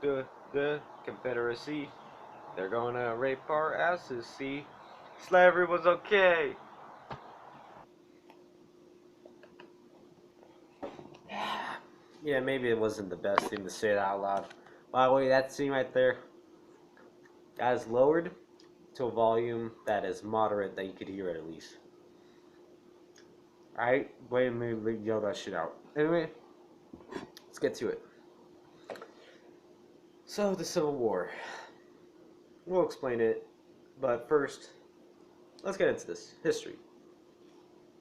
the Confederacy. They're gonna rape our asses, see? Slavery was okay. Yeah, maybe it wasn't the best thing to say it out loud. By the way, that scene right there, that is lowered to a volume that is moderate that you could hear it at least. Alright? Wait a minute, yell that shit out. Anyway, let's get to it. So, the Civil War. We'll explain it, but first, let's get into this. History.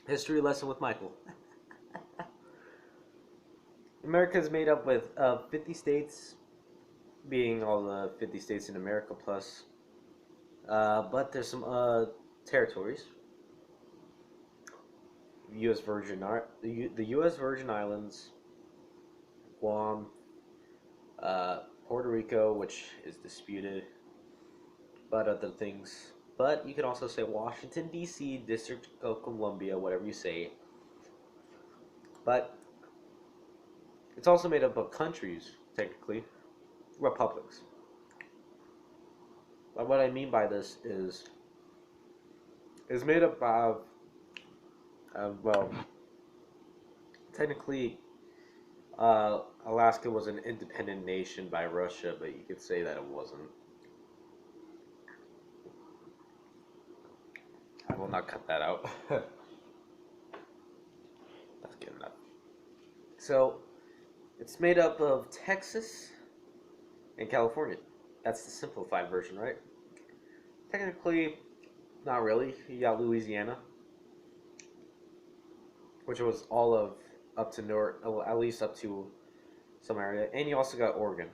History lesson with Michael. America is made up with 50 states, being all the 50 states in America plus. But there's some territories. The U.S. Virgin Islands, Guam, Puerto Rico, which is disputed, but other things. But you can also say Washington D.C., District of Columbia, whatever you say. But it's also made up of countries, technically, republics. But what I mean by this is it's made up of well, technically, Alaska was an independent nation by Russia, but you could say that it wasn't. I will not cut that out. That's good enough. So, it's made up of Texas and California. That's the simplified version, right? Technically, not really. You got Louisiana, which was all of up to north, at least up to some area, and you also got Oregon.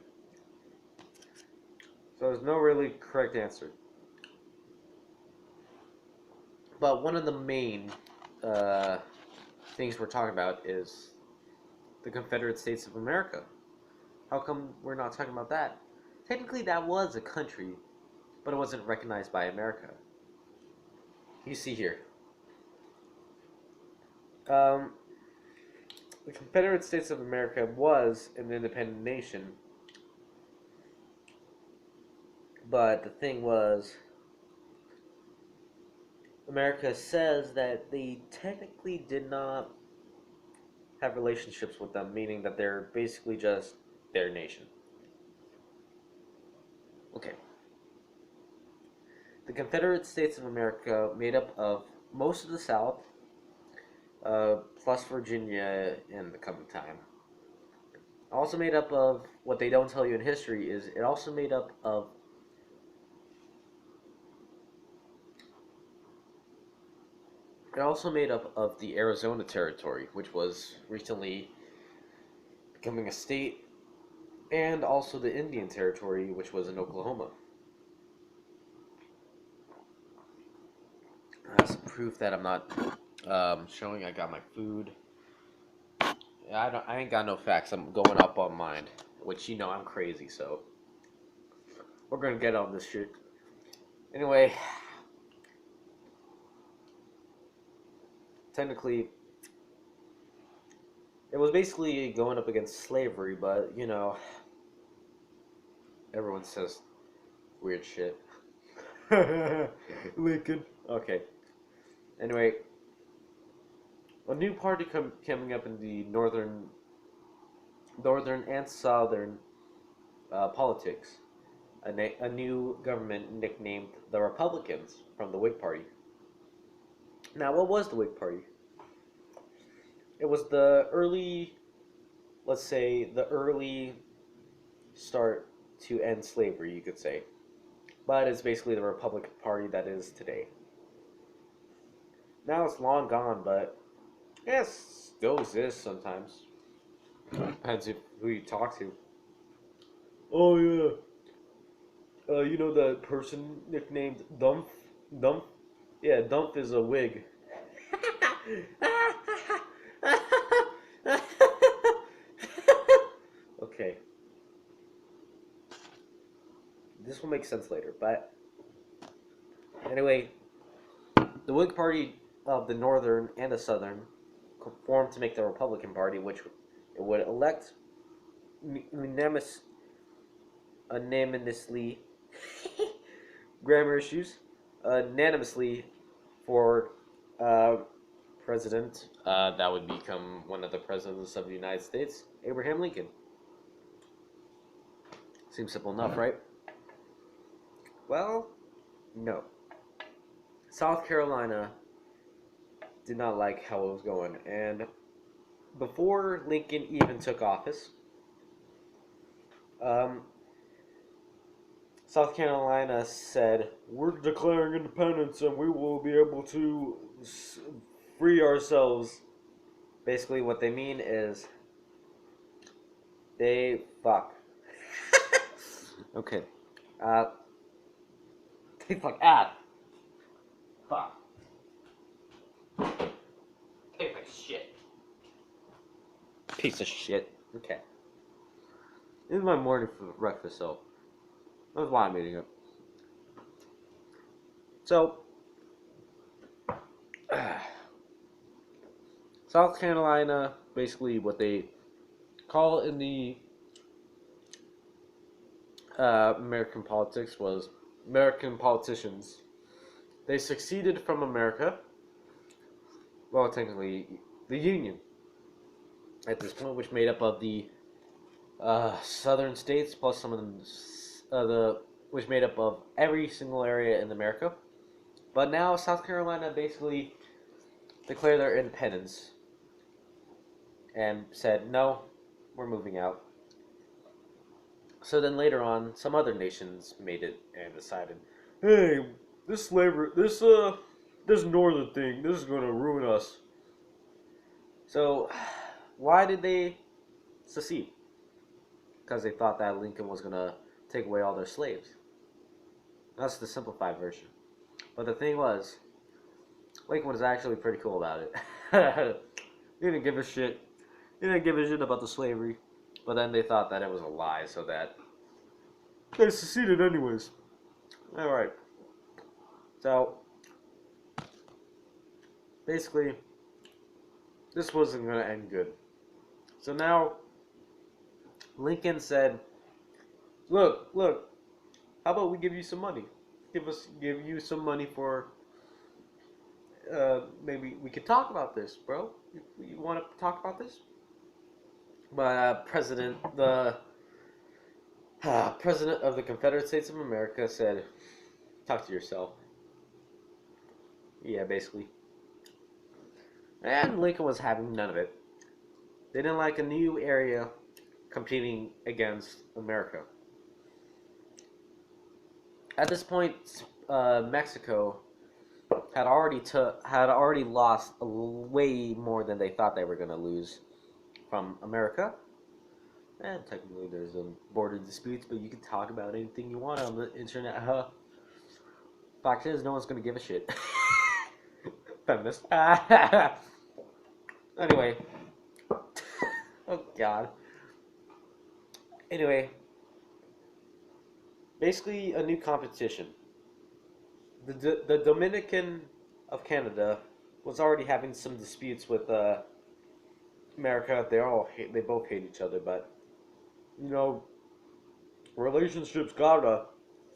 So there's no really correct answer. But one of the main uh, things we're talking about is the Confederate States of America. How come we're not talking about that? Technically, that was a country, but it wasn't recognized by America. You see here. Um, the Confederate States of America was an independent nation, but the thing was, America says that they technically did not have relationships with them, meaning that they're basically just their nation. Okay. The Confederate States of America made up of most of the South, plus Virginia in the coming time. Also made up of what they don't tell you in history is it also made up of the Arizona Territory, which was recently becoming a state, and also the Indian Territory, which was in Oklahoma. That's proof that I'm not showing I got my food. I ain't got no facts. I'm going up on mine, which you know I'm crazy, so we're gonna get on this shit. Anyway, technically, it was basically going up against slavery, but you know, everyone says weird shit. Lincoln. Okay. Anyway, a new party coming up in the northern and southern politics. A new government nicknamed the Republicans from the Whig Party. Now, what was the Whig Party? It was the early, let's say, the early start to end slavery, you could say. But it's basically the Republican Party that is today. Now it's long gone, but yeah, it still exists sometimes. Depends who you talk to. Oh yeah, you know that person nicknamed Dumph? Dumph? Yeah, Dumph is a wig. Okay, this will make sense later, but anyway, the Whig Party of the Northern and the Southern formed to make the Republican Party, which it would elect unanimous. unanimously grammar issues, unanimously for uh, president that would become one of the presidents of the United States, Abraham Lincoln. Seems simple enough, right? Well, no. South Carolina did not like how it was going, and before Lincoln even took office, um, South Carolina said, "We're declaring independence and we will be able to free ourselves." Basically, what they mean is they fuck. Okay. Uh, they fuck. Fuck. They fuck shit. Piece of shit. Okay. This is my morning for breakfast, so that's why I'm eating it. So, South Carolina, basically what they call in the American politics was American politicians. They succeeded from America, well, technically, the Union at this point, which made up of the southern states plus some of which made up of every single area in America. But now South Carolina basically declared their independence and said, no, we're moving out. So then later on, some other nations made it and decided, hey, this slavery, this northern thing, this is going to ruin us. So, why did they secede? Because they thought that Lincoln was going to take away all their slaves. That's the simplified version. But the thing was, Lincoln was actually pretty cool about it. He didn't give a shit. He didn't give a shit about the slavery. But then they thought that it was a lie, so that they seceded anyways. Alright. So, basically, this wasn't going to end good. So now, Lincoln said, look, how about we give you some money? Give you some money for, maybe we could talk about this, bro. You want to talk about this? But President of the Confederate States of America said, talk to yourself. Yeah, basically. And Lincoln was having none of it. They didn't like a new area competing against America. At this point, Mexico had already lost way more than they thought they were going to lose from America. And technically, there's border disputes, but you can talk about anything you want on the internet. Fact is, no one's going to give a shit. Feminist. Anyway. Oh, God. Anyway. Basically, a new competition. The Dominican of Canada was already having some disputes with America. They both hate each other, but relationships gotta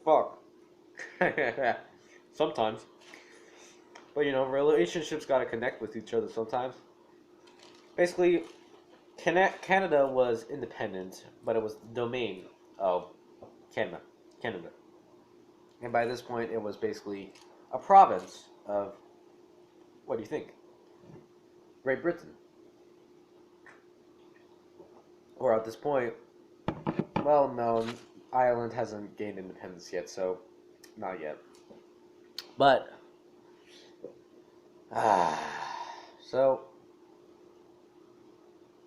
fuck sometimes. But relationships gotta connect with each other sometimes. Basically, Canada was independent, but it was the domain of Canada. And by this point, it was basically a province of, what do you think? Great Britain. Or at this point, well, no, Ireland hasn't gained independence yet, so not yet. But, so,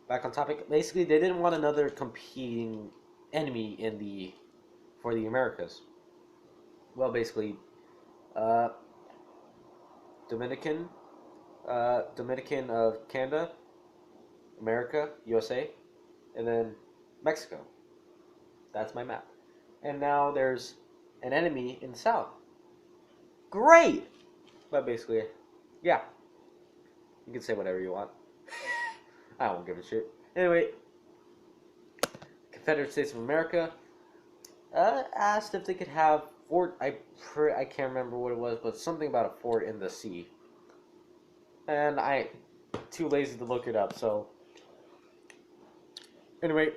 back on topic. Basically, they didn't want another competing enemy for the Americas. Well, basically, Dominican of Canada, America, USA, and then Mexico. That's my map. And now there's an enemy in the south. Great! But basically, yeah. You can say whatever you want. I don't give a shit. Anyway, Confederate States of America asked if they could have fort. I can't remember what it was, but something about a fort in the sea. And I too lazy to look it up. So anyway,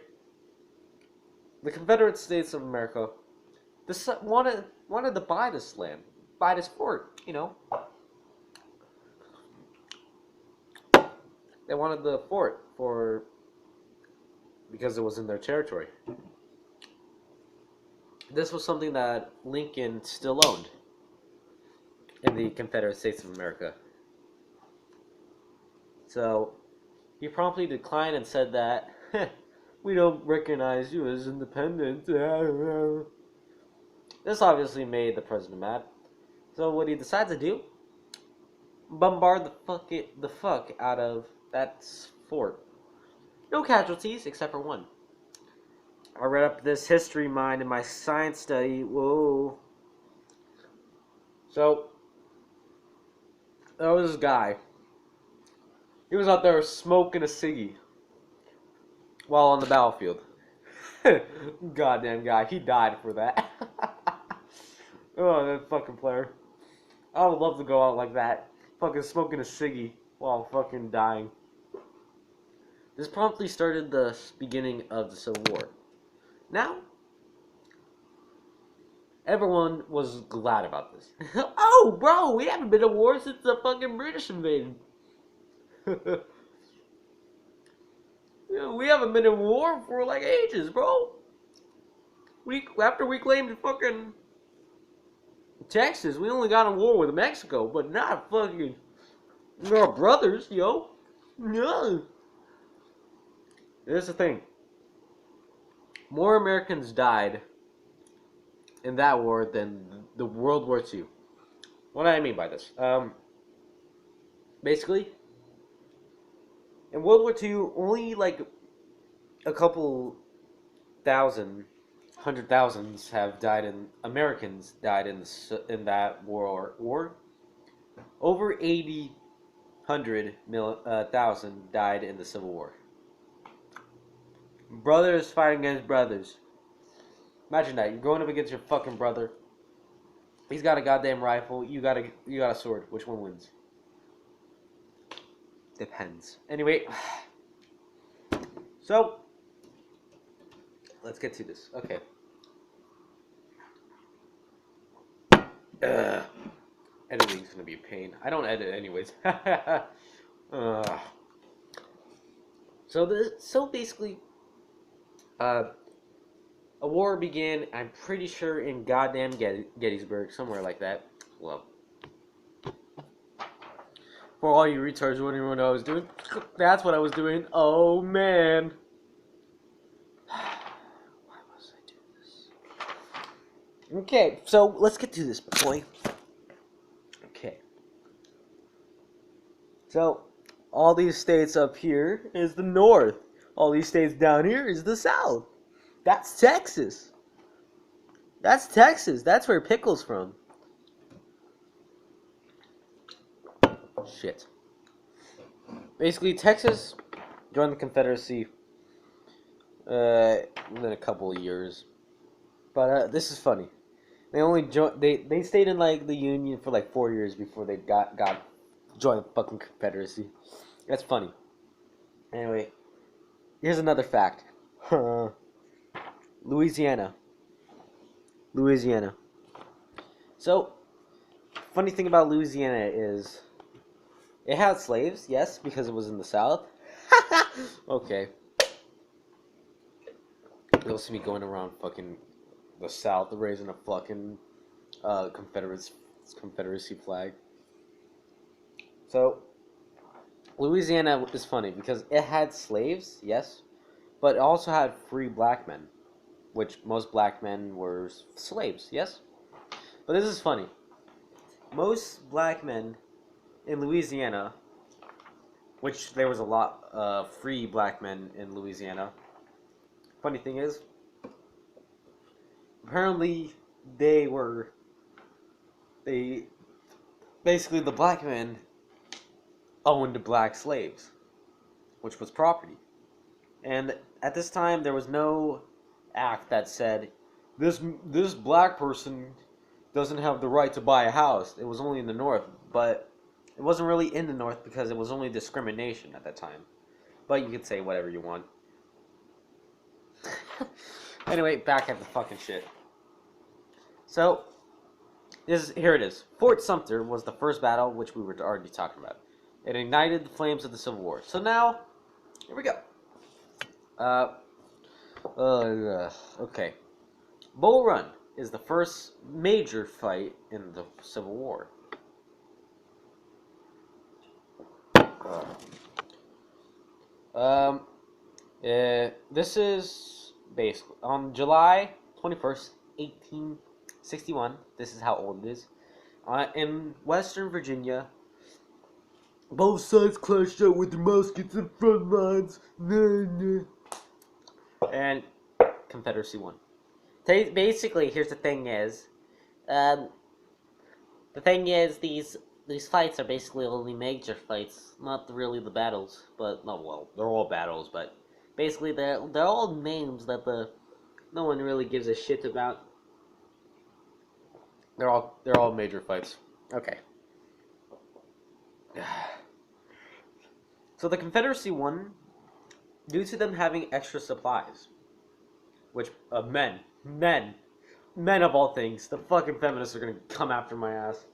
the Confederate States of America wanted to buy this land, buy this fort. They wanted the fort because it was in their territory. This was something that Lincoln still owned in the Confederate States of America. So he promptly declined and said that we don't recognize you as independent. This obviously made the president mad. So what he decides to do? Bombard the fuck out of that fort. No casualties except for one. I read up this history mine in my science study. Whoa. So there was this guy. He was out there smoking a ciggy while on the battlefield. Goddamn guy, he died for that. Oh, that fucking player. I would love to go out like that, fucking smoking a ciggy while fucking dying. This promptly started the beginning of the Civil War. Now, everyone was glad about this. Oh, bro, we haven't been at war since the fucking British invaded. We haven't been in war for like ages, bro. After we claimed fucking Texas, we only got in war with Mexico, but not fucking our brothers, yo. No. Here's the thing. More Americans died in that war than the World War II. What do I mean by this? Basically, in World War II, only like a couple thousand, 100,000s have died Americans died in that war. Over 1,000 died in the Civil War. Brothers fighting against brothers. Imagine that. You're going up against your fucking brother. He's got a goddamn rifle. You got a sword. Which one wins? Depends. Anyway. So, let's get to this. Okay. Editing's gonna be a pain. I don't edit anyways. So basically, a war began, I'm pretty sure, in goddamn Gettysburg, somewhere like that. Well, for all you retards wondering what I was doing, that's what I was doing. Oh, man. Why was I doing this? Okay, so let's get to this, boy. Okay. So, all these states up here is the North. All these states down here is the South. That's Texas. That's Texas. That's where Pickle's from. Shit. Basically, Texas joined the Confederacy within a couple of years. But this is funny. They only they stayed in like the Union for like 4 years before they joined the fucking Confederacy. That's funny. Anyway, here's another fact. Louisiana. So, funny thing about Louisiana is it had slaves, yes, because it was in the South. Okay. You'll see me going around fucking the South raising a fucking Confederacy flag. So, Louisiana is funny because it had slaves, yes, but it also had free black men, which most black men were slaves, yes? But this is funny. Most black men in Louisiana, which there was a lot of free black men in Louisiana. Funny thing is, apparently basically the black men owned black slaves, which was property. And at this time, there was no act that said this black person doesn't have the right to buy a house. It was only in the North, but it wasn't really in the North because it was only discrimination at that time. But you could say whatever you want. Anyway, back at the fucking shit. So, here it is. Fort Sumter was the first battle, which we were already talking about. It ignited the flames of the Civil War. So now, here we go. Okay. Bull Run is the first major fight in the Civil War. This is basically on July 21st, 1861. This is how old it is. In Western Virginia, both sides clashed out with their muskets and front lines. And Confederacy won. Basically, here's the thing is, these fights are basically only major fights, not really the battles. But no, well, they're all battles, but basically they're all names that no one really gives a shit about. They're all major fights. Okay. So the Confederacy won due to them having extra supplies, which men of all things, the fucking feminists are gonna come after my ass.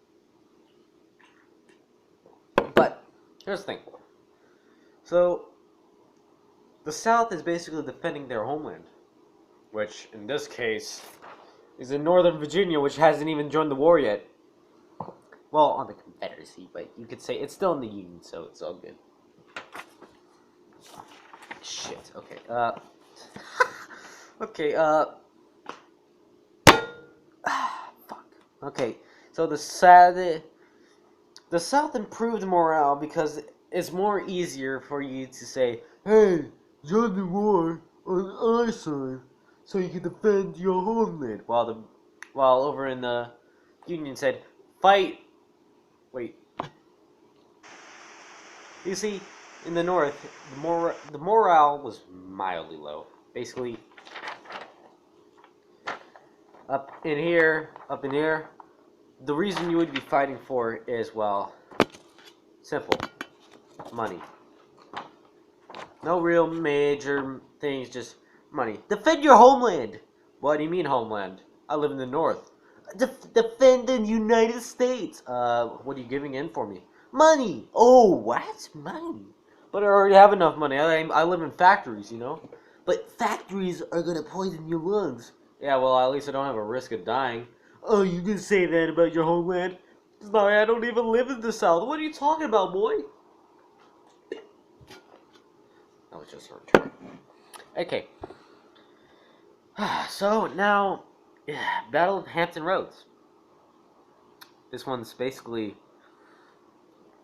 But here's the thing. So the South is basically defending their homeland, which in this case is in Northern Virginia, which hasn't even joined the war yet. Well, on the Confederacy, but you could say it's still in the Union, so it's all good. Shit. Okay. Okay. Fuck. Okay. So the South improved morale because it's more easier for you to say, "Hey, join the war on our side, so you can defend your homeland." While over in the Union said, "Fight." Wait. You see, in the North, the morale was mildly low. Basically, up in here, the reason you would be fighting for is, well, simple. Money. No real major things, just money. Defend your homeland! What do you mean homeland? I live in the North. Defend the United States! What are you giving in for me? Money! Oh, what? Money? But I already have enough money. I live in factories, you know? But factories are gonna poison your lungs. Yeah, well, at least I don't have a risk of dying. Oh, you can say that about your homeland? Sorry, I don't even live in the South. What are you talking about, boy? That was just a retort. Okay. So, now, Battle of Hampton Roads. This one's basically...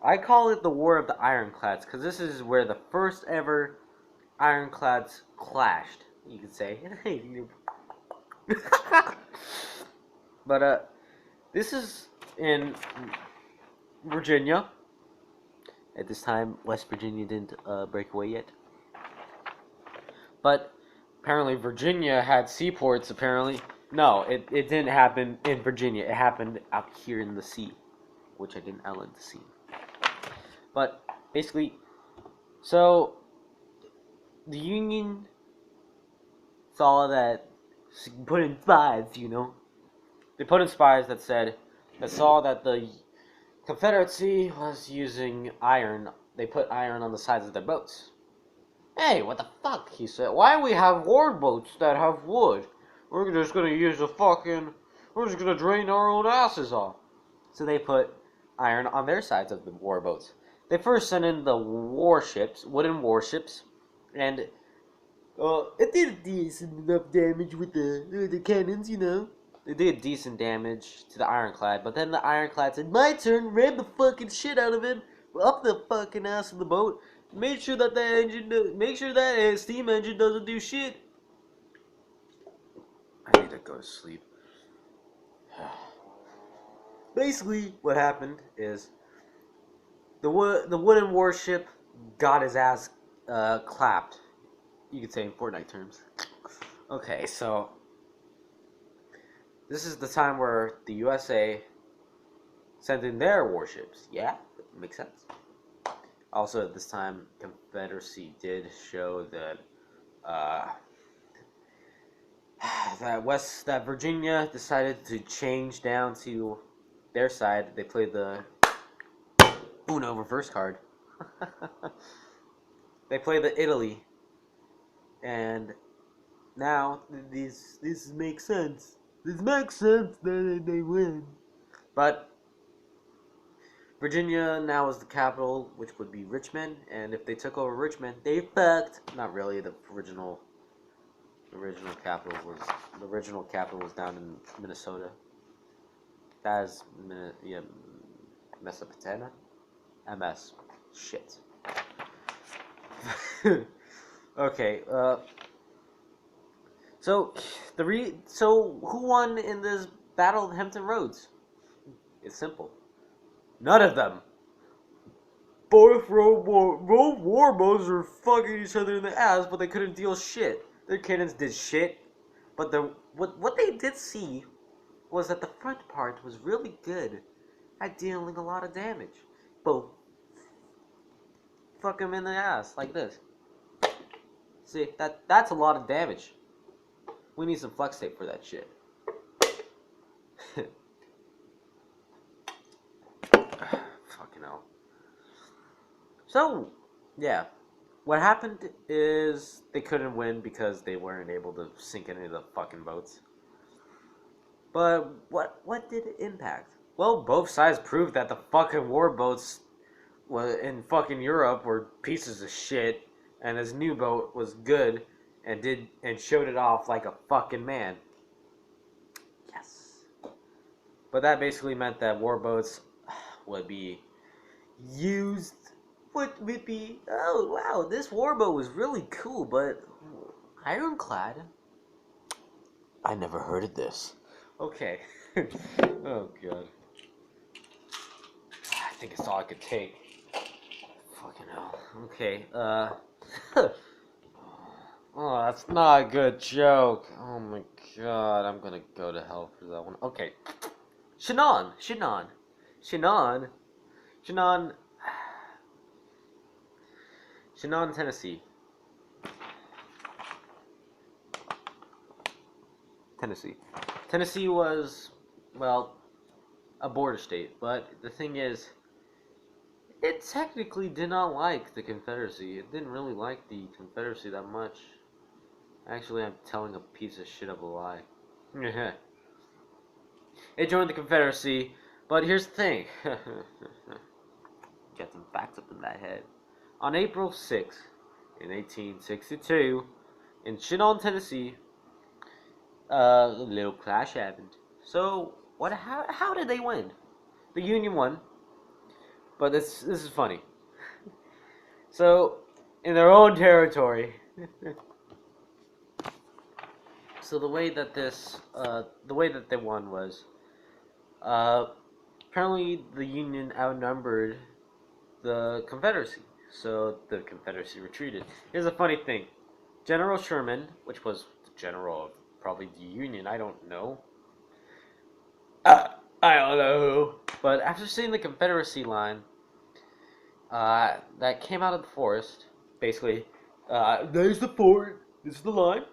I call it the War of the Ironclads, because this is where the first ever ironclads clashed, you could say. But, this is in Virginia. At this time, West Virginia didn't break away yet. But apparently Virginia had seaports, apparently. No, it didn't happen in Virginia. It happened out here in the sea, which I didn't outline the sea. But basically, so the Union saw that, put in spies, you know. They put in spies that saw that the Confederacy was using iron. They put iron on the sides of their boats. Hey, what the fuck? He said. Why do we have war boats that have wood? We're just gonna we're just gonna drain our own asses off. So they put iron on their sides of the war boats. They first sent in the warships, wooden warships, and it did decent enough damage with the cannons, you know. They did decent damage to the ironclad, but then the ironclad said, "My turn," rammed the fucking shit out of it, up the fucking ass of the boat, made sure that that steam engine doesn't do shit. I need to go to sleep. Basically, what happened is the wooden warship got his ass clapped. You could say in Fortnite terms. Okay, so This is the time where the USA sent in their warships. Yeah, makes sense. Also, at this time, Confederacy did show that uh, that Virginia decided to change down to their side. They played the Uno reverse card. They played the Italy, and now this makes sense. This makes sense that they win. But Virginia now is the capital, which would be Richmond, and if they took over Richmond, they fucked. Not really. The original capital was down in Minnesota. That is yeah, Mesopotamia. MS. Shit. Okay. So who won in this Battle of Hampton Roads? It's simple. None of them. Both both warboats were fucking each other in the ass, but they couldn't deal shit. Their cannons did shit, but what they did see was that the front part was really good at dealing a lot of damage. Both fuck them in the ass like this. See, that's a lot of damage. We need some flex tape for that shit. Fucking hell. So, yeah. What happened is they couldn't win because they weren't able to sink any of the fucking boats. But what did it impact? Well, both sides proved that the fucking warboats in fucking Europe were pieces of shit, and his new boat was good and showed it off like a fucking man. Yes. But that basically meant that warboats would be used. Would be, oh wow, this warboat was really cool, but ironclad? I never heard of this. Okay. Oh god. I think it's all I could take. Fucking hell. Okay, oh, that's not a good joke. Oh my god, I'm gonna go to hell for that one. Okay. Shannon, Tennessee. Tennessee was, well, a border state, but the thing is, it technically did not like the Confederacy. It didn't really like the Confederacy that much. Actually, I'm telling a piece of shit of a lie. It joined the Confederacy, but here's the thing. Get some facts up in that head. On April 6th, in 1862, in Shannon, Tennessee, a little clash happened. So, how did they win? The Union won, but this is funny. So, in their own territory. So the way that they won was, apparently the Union outnumbered the Confederacy, so the Confederacy retreated. Here's a funny thing: General Sherman, which was the general of probably the Union, I don't know, but after seeing the Confederacy line, that came out of the forest, basically, there's the fort, this is the line,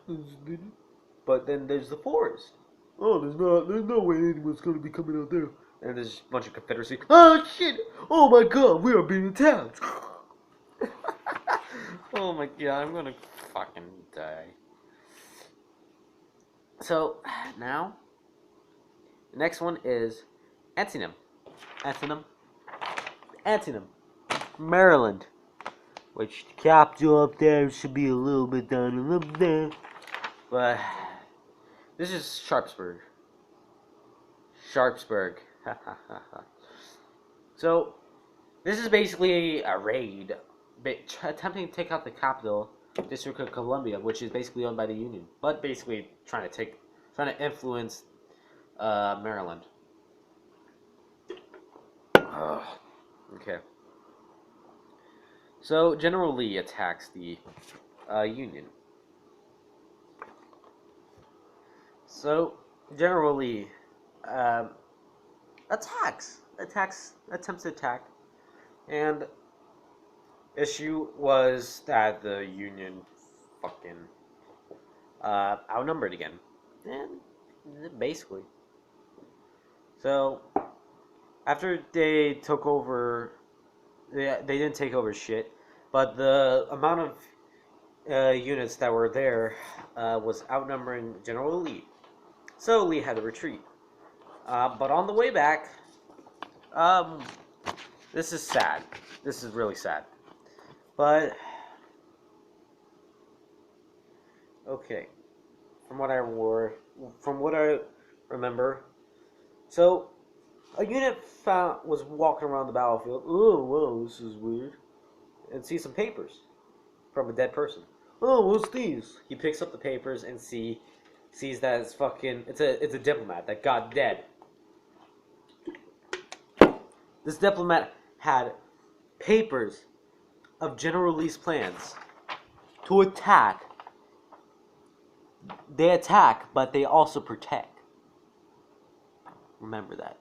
but then there's the forest. Oh, there's no way anyone's gonna be coming out there. And there's a bunch of Confederacy. Oh shit! Oh my god, we are being attacked! Oh my god, I'm gonna fucking die. So, now, the next one is Antietam. Maryland. Which the capital up there should be a little bit down and up there. But this is Sharpsburg. So, this is basically a raid attempting to take out the capital, District of Columbia, which is basically owned by the Union, but basically trying to influence Maryland. Okay. So General Lee attacks the Union. So General Lee um, attempts to attack, and issue was that the Union fucking outnumbered again, and basically, so after they took over, they didn't take over shit, but the amount of units that were there was outnumbering General Lee, so Lee had to retreat. But on the way back, um, this is sad. This is really sad. But okay, from what I remember, so a unit was walking around the battlefield. Oh, whoa, this is weird, and see some papers from a dead person. Oh, what's these? He picks up the papers and sees that it's a diplomat that got dead. This diplomat had papers of General Lee's plans to attack. They attack, but they also protect. Remember that.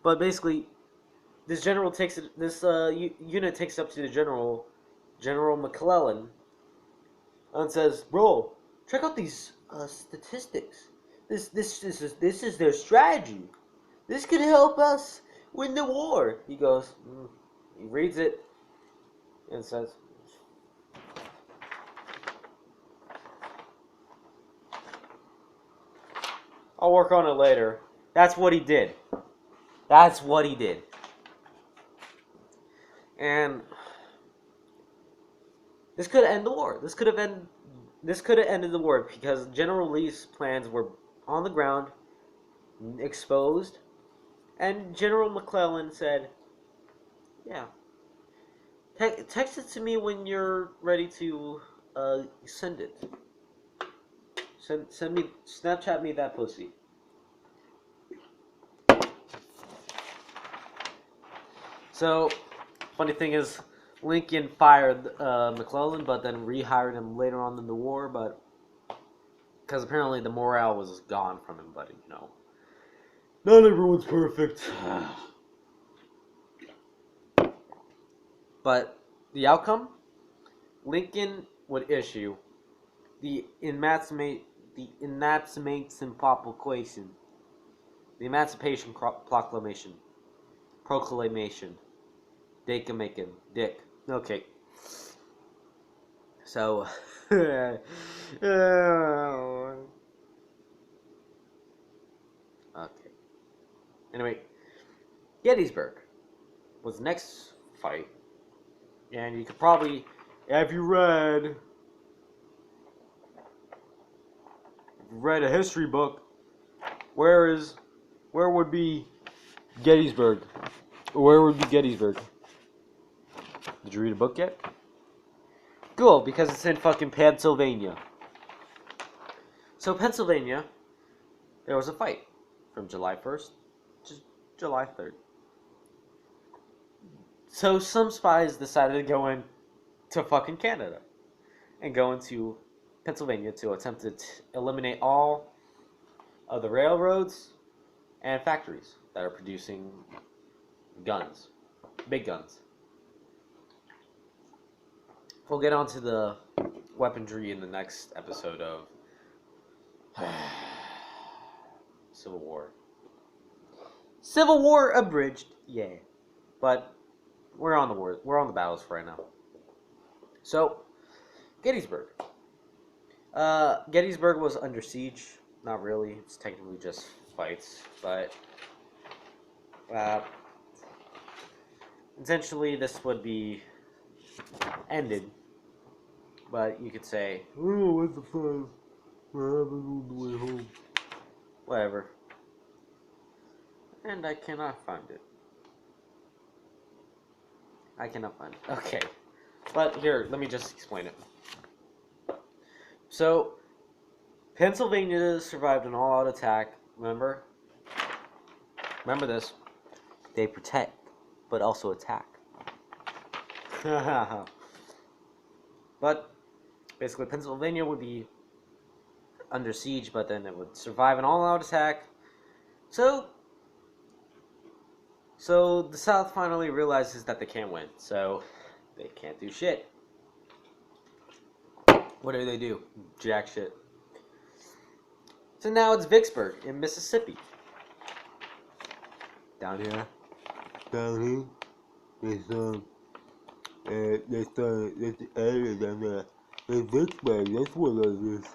But basically, this general takes it. This unit takes it up to the General McClellan, and says, "Bro, check out these statistics. This is their strategy. This could help us win the war." He goes, he reads it, and says, "I'll work on it later." That's what he did. That's what he did. And this could end the war. This could have ended the war because General Lee's plans were on the ground, exposed, and General McClellan said, "Yeah, text it to me when you're ready to send it. Send me, Snapchat me that pussy." So, funny thing is, Lincoln fired McClellan, but then rehired him later on in the war, but because apparently the morale was gone from him, but not everyone's perfect. But the outcome, Lincoln would issue the Emancipation Proclamation, the Emancipation Proclamation. Dick. Okay. So, okay. Anyway, Gettysburg was the next fight, and you could probably, if you read a history book, where would be Gettysburg? Where would be Gettysburg? Did you read a book yet? Cool, because it's in fucking Pennsylvania. So Pennsylvania, there was a fight from July 1st to July 3rd. So some spies decided to go into fucking Canada and go into Pennsylvania to attempt to eliminate all of the railroads and factories that are producing guns, big guns. We'll get onto the weaponry in the next episode of Civil War. Civil War abridged, yeah. But we're on the battles for right now. So, Gettysburg. Gettysburg was under siege. Not really. It's technically just fights, but essentially this would be ended. But you could say, "Oh, what's the fun? We're having on the way home." Whatever. And I cannot find it. Okay. But here, let me just explain it. So, Pennsylvania survived an all-out attack. Remember this. They protect, but also attack. But basically, Pennsylvania would be under siege, but then it would survive an all-out attack. So the South finally realizes that they can't win, so they can't do shit. What do? Jack shit. So now it's Vicksburg in Mississippi. Down here. There's this area down there. In Vicksburg, that's what it is.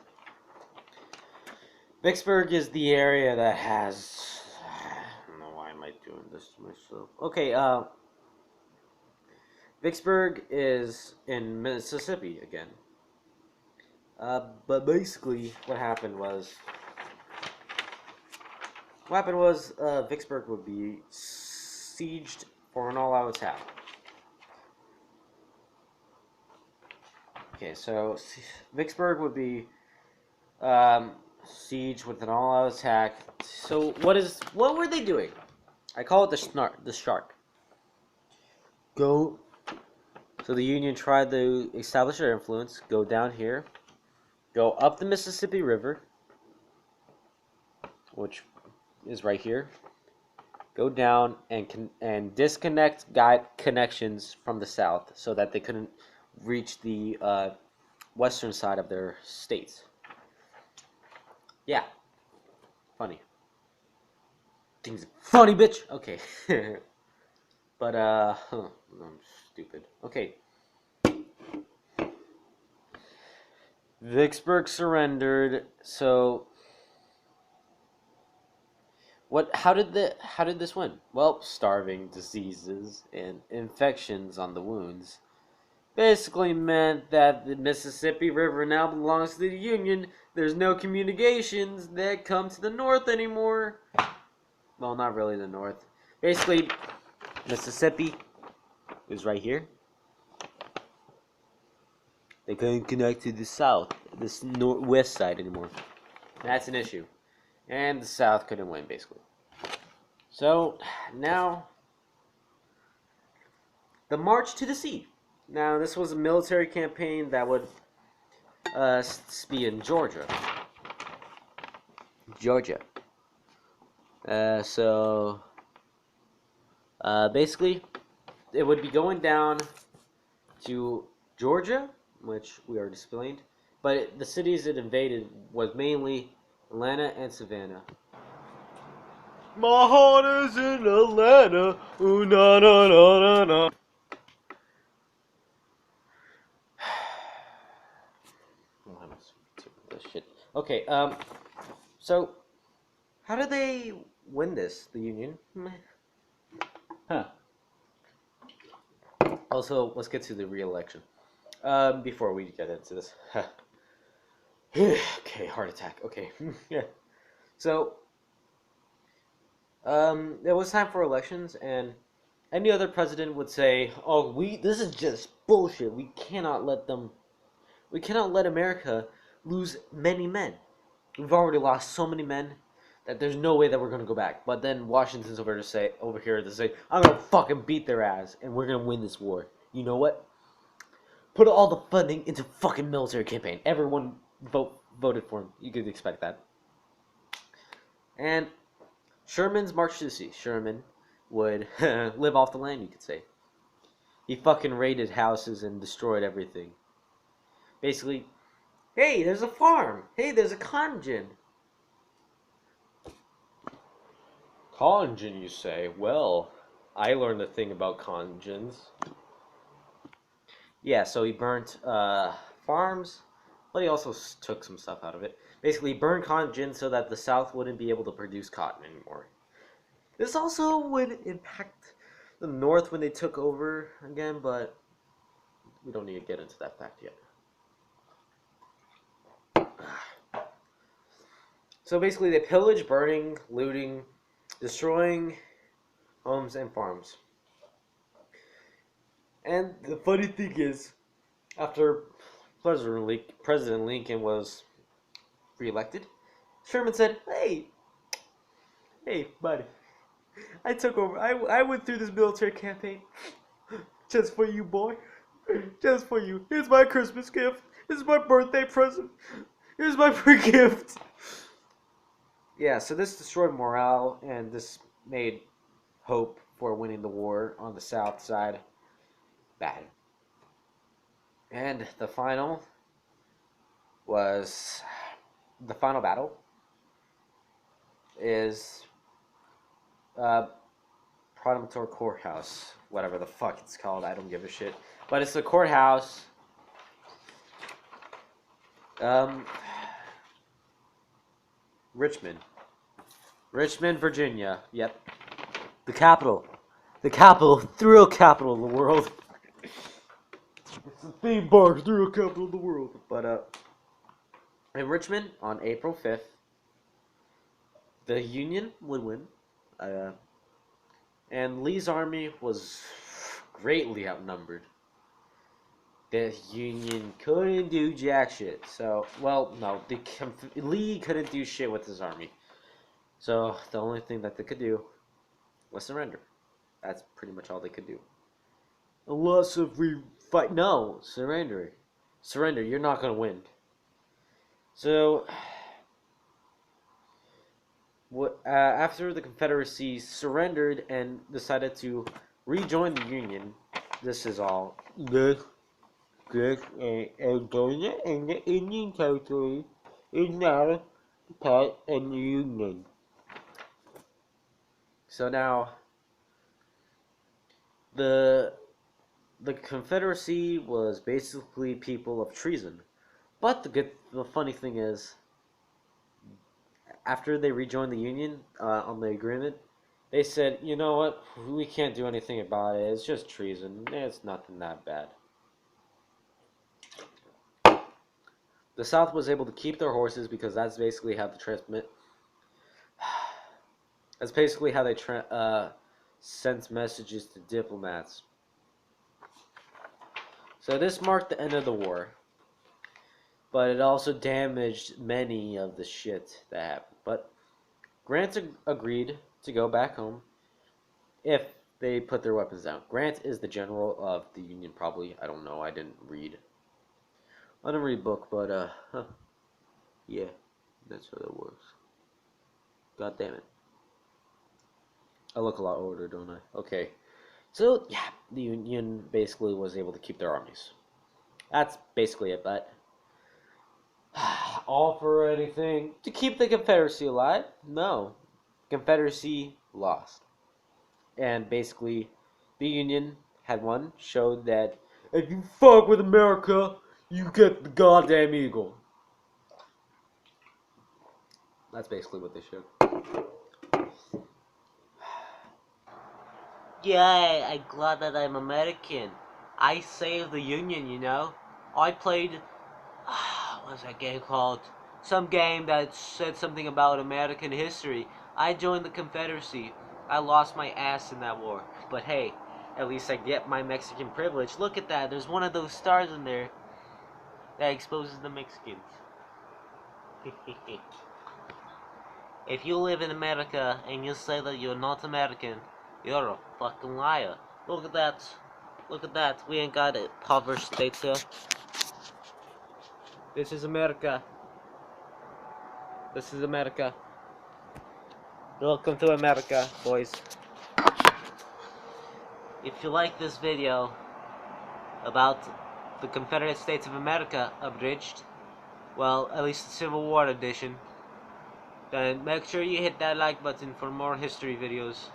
Vicksburg is the area that has... I don't know why am I doing this to myself. Okay, Vicksburg is in Mississippi again. But basically, what happened was Vicksburg would be sieged for an all-out attack. Okay, so Vicksburg would be siege with an all-out attack. So what were they doing? I call it the shark. So the Union tried to establish their influence. Go down here. Go up the Mississippi River, which is right here. Go down and disconnect connections from the south so that they couldn't reach the western side of their states. Yeah. Funny. Things funny, bitch. Okay. But I'm stupid. Okay. Vicksburg surrendered. So how did this win? Well, starving, diseases, and infections on the wounds basically meant that the Mississippi River now belongs to the Union. There's no communications that come to the north anymore. Well, not really the north. Basically, Mississippi is right here. They couldn't connect to the south, this west side anymore. That's an issue. And the South couldn't win, basically. So, now, the March to the Sea. Now, this was a military campaign that would be in Georgia. Basically, it would be going down to Georgia, which we already explained. But the cities it invaded was mainly Atlanta and Savannah. My heart is in Atlanta. Ooh, na na na na na. This shit. Okay, so how did they win this, the Union? Huh. Also, let's get to the re-election. Before we get into this. Okay, heart attack. Okay. Yeah. So, it was time for elections, and any other president would say, "Oh, this is just bullshit. We cannot let America lose many men. We've already lost so many men that there's no way that we're gonna go back." But then Washington's over here to say, "I'm gonna fucking beat their ass, and we're gonna win this war." You know what? Put all the funding into fucking military campaign. Everyone voted for him. You could expect that. And Sherman's March to the Sea. Sherman would live off the land, you could say. He fucking raided houses and destroyed everything. Basically, hey, there's a farm. Hey, there's a cotton gin. Cotton gin, you say? Well, I learned a thing about cotton gins. Yeah, so he burnt farms, but he also took some stuff out of it. Basically, he burned cotton gin so that the South wouldn't be able to produce cotton anymore. This also would impact the North when they took over again, but we don't need to get into that fact yet. So basically, they pillaged, burning, looting, destroying homes and farms. And the funny thing is, after President Lincoln was reelected, Sherman said, hey, buddy, I took over. I went through this military campaign just for you, boy. Just for you. Here's my Christmas gift. This is my birthday present. Here's my free gift. Yeah, so this destroyed morale, and this made hope for winning the war on the south side bad. And was the final battle is Promontory Courthouse, whatever the fuck it's called. I don't give a shit. But it's the courthouse. Um, Richmond, Virginia. Yep, the capital, the real capital of the world. It's the theme park, the real capital of the world. But in Richmond on April 5th, the Union would win. Uh, and Lee's army was greatly outnumbered. The Union couldn't do jack shit. So, well, no, Lee couldn't do shit with his army. So the only thing that they could do was surrender. That's pretty much all they could do. Unless if we fight, no, surrender. Surrender. You're not gonna win. So, after the Confederacy surrendered and decided to rejoin the Union, this is all. Angola and the Indian Territory is now part of the Union. So now, the Confederacy was basically people of treason. But the funny thing is, after they rejoined the Union on the agreement, they said, you know what, we can't do anything about it. It's just treason. It's nothing that bad. The South was able to keep their horses because that's basically how they transmit. That's basically how they sent messages to diplomats. So this marked the end of the war, but it also damaged many of the shit that happened. But Grant agreed to go back home if they put their weapons down. Grant is the general of the Union, probably. I don't know. I didn't read. I didn't read a book, but yeah, that's how that works. God damn it. I look a lot older, don't I? Okay. So, yeah, the Union basically was able to keep their armies. That's basically it, but all for anything to keep the Confederacy alive? No. Confederacy lost. And basically, the Union had won, showed that if you fuck with America, you get the goddamn eagle. That's basically what they showed. Yeah, I'm glad that I'm American. I saved the Union, you know. I played, what's that game called? Some game that said something about American history. I joined the Confederacy. I lost my ass in that war. But hey, at least I get my Mexican privilege. Look at that. There's one of those stars in there that exposes the Mexicans. If you live in America and you say that you're not American, you're a fucking liar. Look at that. Look at that. We ain't got it. Impoverished states here. This is America. This is America. Welcome to America, boys. If you like this video about the Confederate States of America abridged, well, at least the Civil War edition, then make sure you hit that like button for more history videos.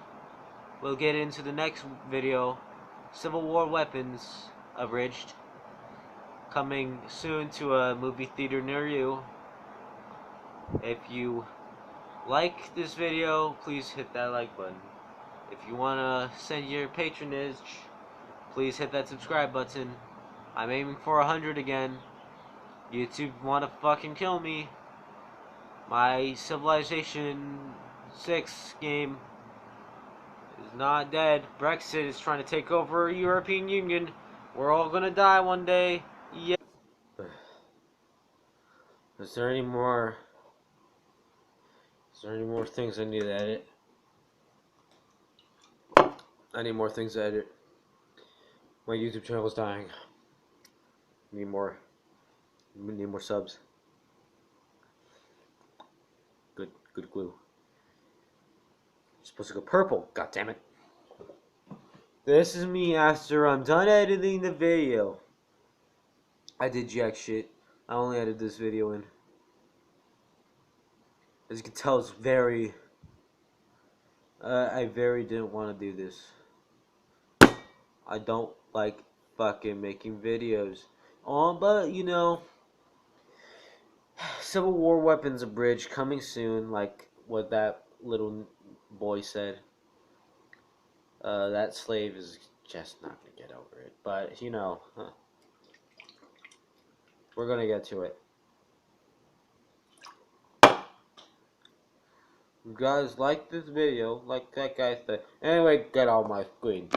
We'll get into the next video, Civil War weapons abridged, coming soon to a movie theater near you. If you like this video, please hit that like button. If you wanna send your patronage, please hit that subscribe button. I'm aiming for 100 again. YouTube wanna fucking kill me. My Civilization 6 game is not dead. Brexit is trying to take over European Union. We're all gonna die one day. Yeah. Is there any more things I need to edit? I need more things to edit. My YouTube channel is dying. Need more subs. Good glue. It's supposed to go purple. God damn it. This is me after I'm done editing the video. I did jack shit. I only edited this video in. As you can tell, it's very... I very didn't want to do this. I don't like fucking making videos. But, you know... Civil War Weapons Abridged coming soon, like what that little boy said. That slave is just not gonna get over it. But, you know, we're gonna get to it. You guys like this video, like that guy said. Anyway, get on my screen.